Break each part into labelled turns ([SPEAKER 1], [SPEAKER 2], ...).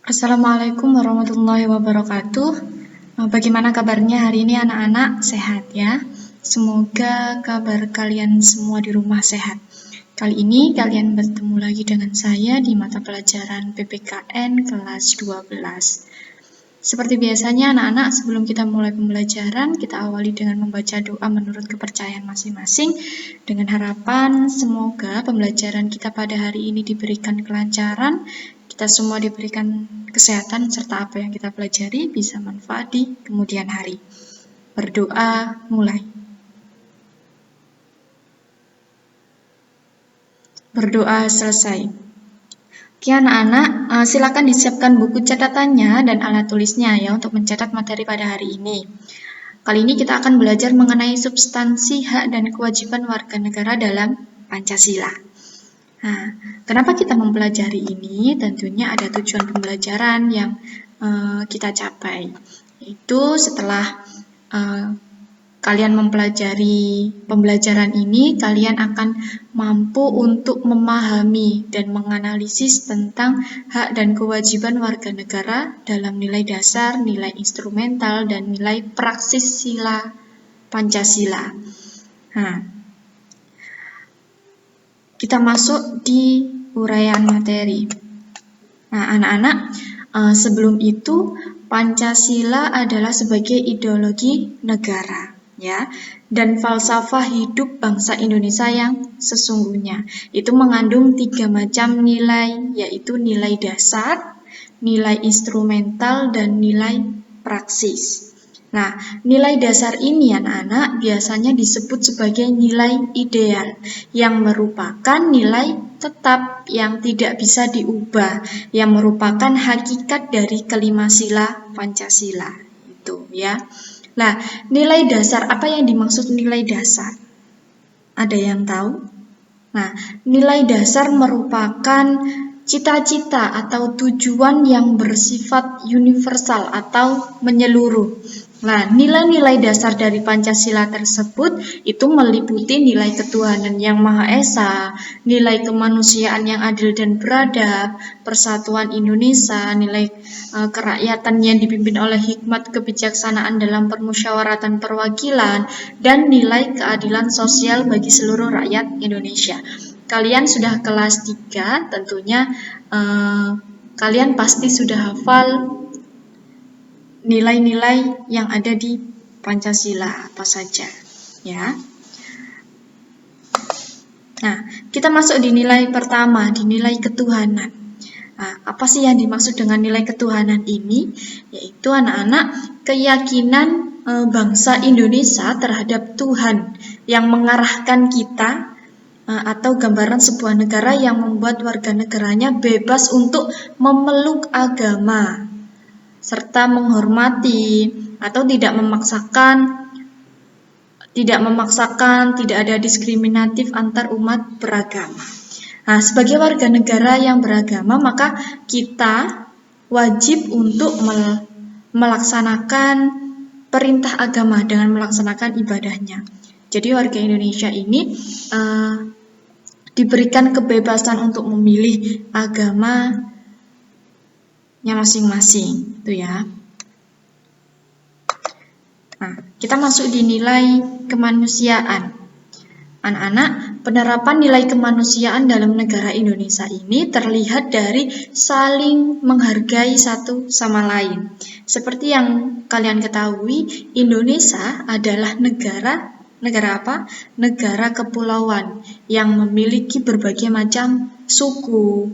[SPEAKER 1] Assalamualaikum warahmatullahi wabarakatuh. Bagaimana kabarnya hari ini anak-anak? Sehat ya? Semoga kabar kalian semua di rumah sehat. Kali ini kalian bertemu lagi dengan saya di mata pelajaran PPKN kelas 12. Seperti biasanya anak-anak, sebelum kita mulai pembelajaran, kita awali dengan membaca doa menurut kepercayaan masing-masing dengan harapan semoga pembelajaran kita pada hari ini diberikan kelancaran, kita semua diberikan kesehatan serta apa yang kita pelajari bisa manfaat di kemudian hari. Berdoa mulai. Berdoa selesai. Oke anak-anak, silakan disiapkan buku catatannya dan alat tulisnya ya untuk mencatat materi pada hari ini. Kali ini kita akan belajar mengenai substansi hak dan kewajiban warga negara dalam Pancasila. Nah, kenapa kita mempelajari ini? Tentunya ada tujuan pembelajaran yang kita capai. Yaitu setelah kalian mempelajari pembelajaran ini, kalian akan mampu untuk memahami dan menganalisis tentang hak dan kewajiban warga negara dalam nilai dasar, nilai instrumental, dan nilai praksis sila Pancasila. Nah, kita masuk di uraian materi. Nah, anak-anak, sebelum itu Pancasila adalah sebagai ideologi negara, ya, dan falsafah hidup bangsa Indonesia yang sesungguhnya. Itu mengandung 3 macam nilai, yaitu nilai dasar, nilai instrumental, dan nilai praksis. Nah, nilai dasar ini anak-anak biasanya disebut sebagai nilai ideal yang merupakan nilai tetap yang tidak bisa diubah, yang merupakan hakikat dari kelima sila Pancasila. Itu ya. Nah, nilai dasar, apa yang dimaksud nilai dasar? Ada yang tahu? Nah, nilai dasar merupakan cita-cita atau tujuan yang bersifat universal atau menyeluruh. Nah, nilai-nilai dasar dari Pancasila tersebut itu meliputi nilai ketuhanan yang Maha Esa, nilai kemanusiaan yang adil dan beradab, persatuan Indonesia, nilai kerakyatan yang dipimpin oleh hikmat kebijaksanaan dalam permusyawaratan perwakilan, dan nilai keadilan sosial bagi seluruh rakyat Indonesia. Kalian sudah kelas 3, tentunya kalian pasti sudah hafal nilai-nilai yang ada di Pancasila apa saja, ya. Nah, kita masuk di nilai pertama, di nilai ketuhanan. Nah, apa sih yang dimaksud dengan nilai ketuhanan ini? Yaitu anak-anak keyakinan bangsa Indonesia terhadap Tuhan yang mengarahkan kita atau gambaran sebuah negara yang membuat warga negaranya bebas untuk memeluk agama serta menghormati atau tidak memaksakan, tidak ada diskriminatif antar umat beragama. Nah, sebagai warga negara yang beragama, maka kita wajib untuk melaksanakan perintah agama dengan melaksanakan ibadahnya. Jadi warga Indonesia ini diberikan kebebasan untuk memilih agamanya masing-masing, itu ya. Nah, kita masuk di nilai kemanusiaan. Anak-anak, penerapan nilai kemanusiaan dalam negara Indonesia ini terlihat dari saling menghargai satu sama lain. Seperti yang kalian ketahui, Indonesia adalah negara apa? Negara kepulauan yang memiliki berbagai macam suku,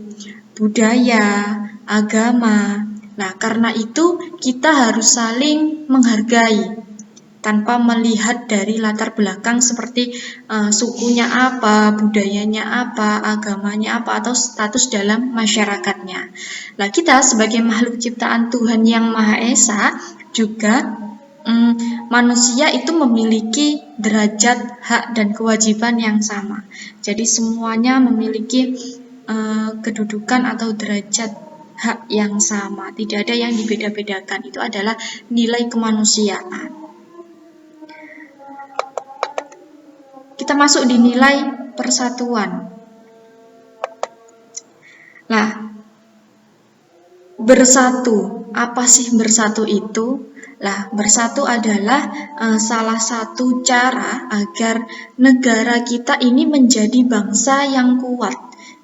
[SPEAKER 1] budaya, agama. Nah, karena itu kita harus saling menghargai tanpa melihat dari latar belakang seperti sukunya apa, budayanya apa, agamanya apa, atau status dalam masyarakatnya. Nah, kita sebagai makhluk ciptaan Tuhan yang Maha Esa juga manusia itu memiliki derajat hak dan kewajiban yang sama. Jadi semuanya memiliki kedudukan atau derajat hak yang sama, tidak ada yang dibeda-bedakan. Itu adalah nilai kemanusiaan. Kita masuk di nilai persatuan. Nah, Bersatu. Apa sih bersatu itu? Lah, bersatu adalah salah satu cara agar negara kita ini menjadi bangsa yang kuat.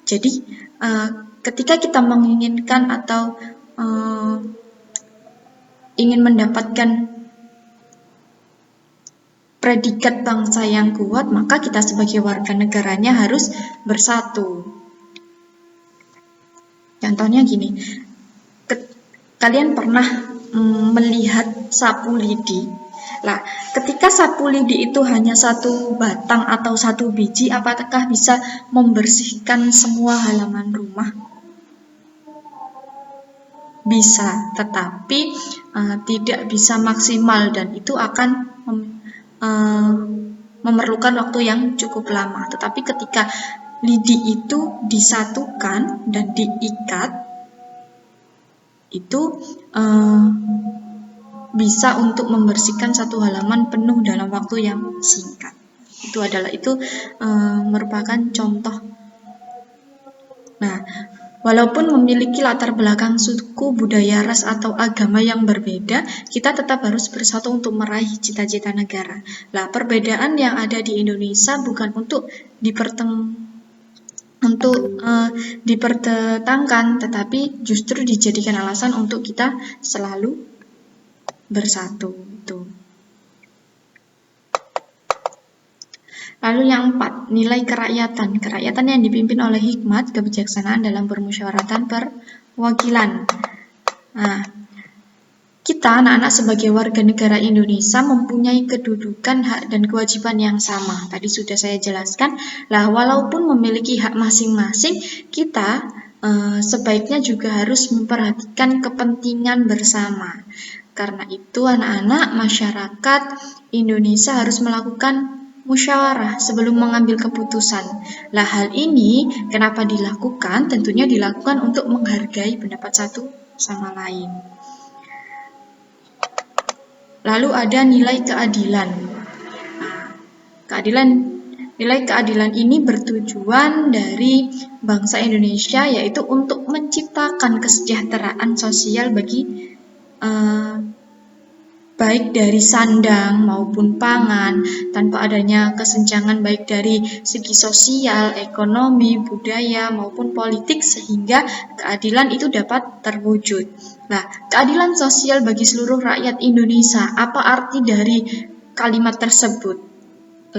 [SPEAKER 1] Jadi, ketika kita menginginkan atau ingin mendapatkan predikat bangsa yang kuat, maka kita sebagai warga negaranya harus bersatu. Contohnya gini, kalian pernah melihat sapu lidi? Lah, ketika sapu lidi itu hanya satu batang atau satu biji, apakah bisa membersihkan semua halaman rumah? Bisa, tetapi tidak bisa maksimal dan itu akan memerlukan waktu yang cukup lama. Tetapi ketika lidi itu disatukan dan diikat, itu bisa untuk membersihkan satu halaman penuh dalam waktu yang singkat. Itu merupakan contoh. Nah, walaupun memiliki latar belakang suku, budaya, ras, atau agama yang berbeda, kita tetap harus bersatu untuk meraih cita-cita negara. Nah, perbedaan yang ada di Indonesia bukan untuk dipertentangkan, tetapi justru dijadikan alasan untuk kita selalu bersatu. Lalu yang 4, nilai kerakyatan. Kerakyatan yang dipimpin oleh hikmat, kebijaksanaan dalam permusyawaratan perwakilan. Nah, kita anak-anak sebagai warga negara Indonesia mempunyai kedudukan, hak, dan kewajiban yang sama. Tadi sudah saya jelaskan. Lah, walaupun memiliki hak masing-masing, kita sebaiknya juga harus memperhatikan kepentingan bersama. Karena itu, anak-anak masyarakat Indonesia harus melakukan musyawarah sebelum mengambil keputusan. Lah, hal ini kenapa dilakukan? Tentunya dilakukan untuk menghargai pendapat satu sama lain. Lalu ada nilai keadilan. Nilai keadilan ini bertujuan dari bangsa Indonesia, yaitu untuk menciptakan kesejahteraan sosial bagi baik dari sandang maupun pangan, tanpa adanya kesenjangan baik dari segi sosial, ekonomi, budaya, maupun politik, sehingga keadilan itu dapat terwujud. Nah, keadilan sosial bagi seluruh rakyat Indonesia, apa arti dari kalimat tersebut?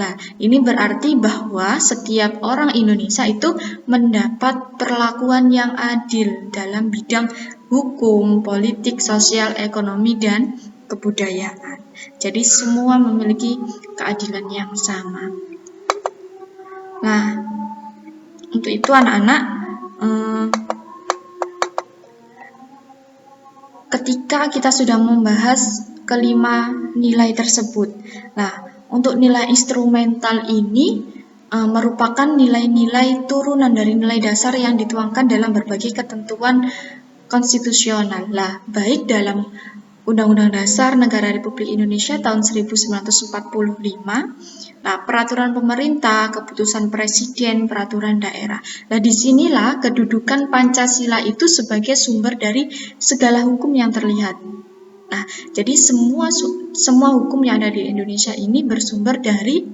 [SPEAKER 1] Nah, ini berarti bahwa setiap orang Indonesia itu mendapat perlakuan yang adil dalam bidang hukum, politik, sosial, ekonomi, dan kebudayaan. Jadi semua memiliki keadilan yang sama. Nah, untuk itu anak-anak, ketika kita sudah membahas kelima nilai tersebut, nah, untuk nilai instrumental ini merupakan nilai-nilai turunan dari nilai dasar yang dituangkan dalam berbagai ketentuan konstitusional. Lah, baik dalam Undang-Undang Dasar Negara Republik Indonesia tahun 1945, nah, peraturan pemerintah, keputusan presiden, peraturan daerah. Nah, disinilah kedudukan Pancasila itu sebagai sumber dari segala hukum yang terlihat. Nah, jadi semua hukum yang ada di Indonesia ini bersumber dari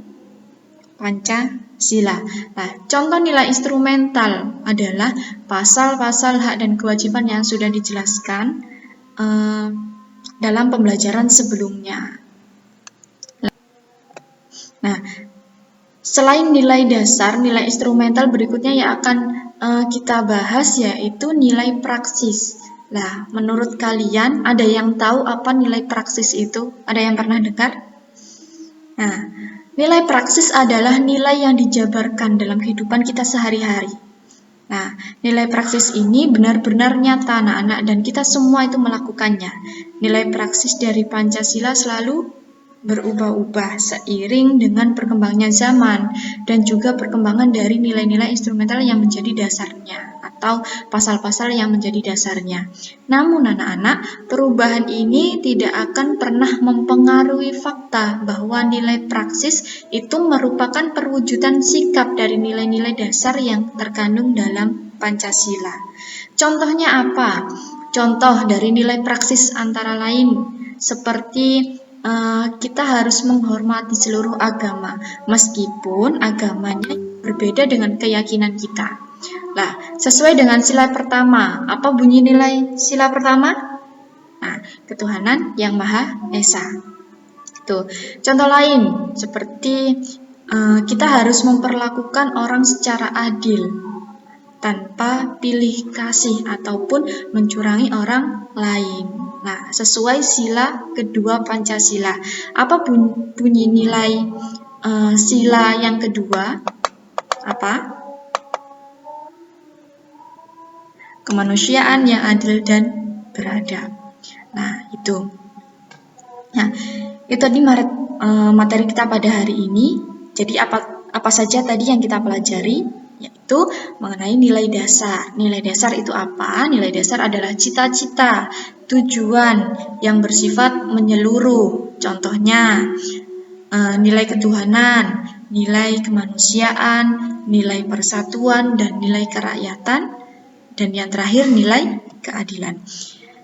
[SPEAKER 1] Pancasila. Nah, contoh nilai instrumental adalah pasal-pasal hak dan kewajiban yang sudah dijelaskan dalam pembelajaran sebelumnya. Nah, selain nilai dasar, nilai instrumental berikutnya yang akan kita bahas yaitu nilai praksis. Nah, menurut kalian ada yang tahu apa nilai praksis itu? Ada yang pernah dengar? Nah, nilai praksis adalah nilai yang dijabarkan dalam kehidupan kita sehari-hari. Nah, nilai praksis ini benar-benar nyata anak-anak dan kita semua itu melakukannya. Nilai praksis dari Pancasila selalu berubah-ubah seiring dengan perkembangannya zaman dan juga perkembangan dari nilai-nilai instrumental yang menjadi dasarnya atau pasal-pasal yang menjadi dasarnya. Namun anak-anak, perubahan ini tidak akan pernah mempengaruhi fakta bahwa nilai praksis itu merupakan perwujudan sikap dari nilai-nilai dasar yang terkandung dalam Pancasila. Contohnya apa? contoh dari nilai praksis antara lain seperti kita harus menghormati seluruh agama meskipun agamanya berbeda dengan keyakinan kita. Nah, sesuai dengan sila pertama, apa bunyi nilai sila pertama? Nah, ketuhanan yang Maha Esa. Tuh, contoh lain seperti kita harus memperlakukan orang secara adil tanpa pilih kasih ataupun mencurangi orang lain. Nah, sesuai sila kedua Pancasila. Apa bunyi nilai sila yang kedua? Apa? Kemanusiaan yang adil dan beradab. Nah, itu. Nah, itu tadi materi kita pada hari ini. Jadi apa saja tadi yang kita pelajari? Yaitu mengenai nilai dasar. Nilai dasar itu apa? Nilai dasar adalah cita-cita, tujuan yang bersifat menyeluruh. Contohnya, nilai ketuhanan, nilai kemanusiaan, nilai persatuan, dan nilai kerakyatan, dan yang terakhir nilai keadilan.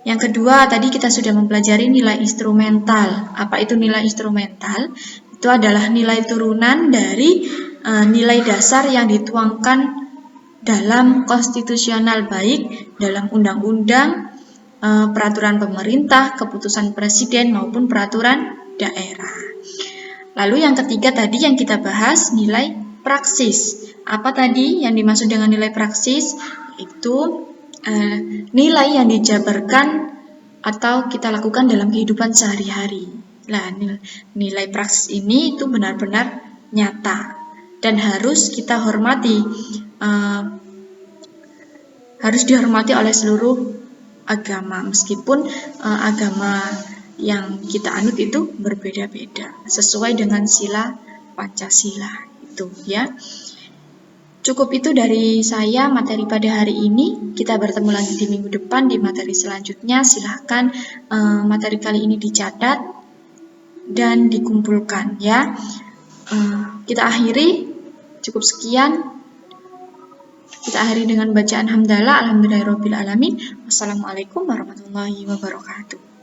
[SPEAKER 1] Yang kedua, tadi kita sudah mempelajari nilai instrumental. Apa itu nilai instrumental? Itu adalah nilai turunan dari nilai dasar yang dituangkan dalam konstitusional, baik dalam undang-undang, peraturan pemerintah, keputusan presiden maupun peraturan daerah. Lalu yang ketiga tadi yang kita bahas nilai praksis. Apa tadi yang dimaksud dengan nilai praksis? Itu nilai yang dijabarkan atau kita lakukan dalam kehidupan sehari-hari. Nah, nilai praksis ini itu benar-benar nyata dan harus kita hormati, harus dihormati oleh seluruh agama, meskipun agama yang kita anut itu berbeda-beda sesuai dengan sila Pancasila itu ya. Cukup itu dari saya materi pada hari ini. Kita bertemu lagi di minggu depan di materi selanjutnya. Silahkan materi kali ini dicatat dan dikumpulkan ya. Kita akhiri, cukup sekian. Kita akhiri dengan bacaan hamdalah, alhamdulillahirabbil alamin. Wassalamualaikum warahmatullahi wabarakatuh.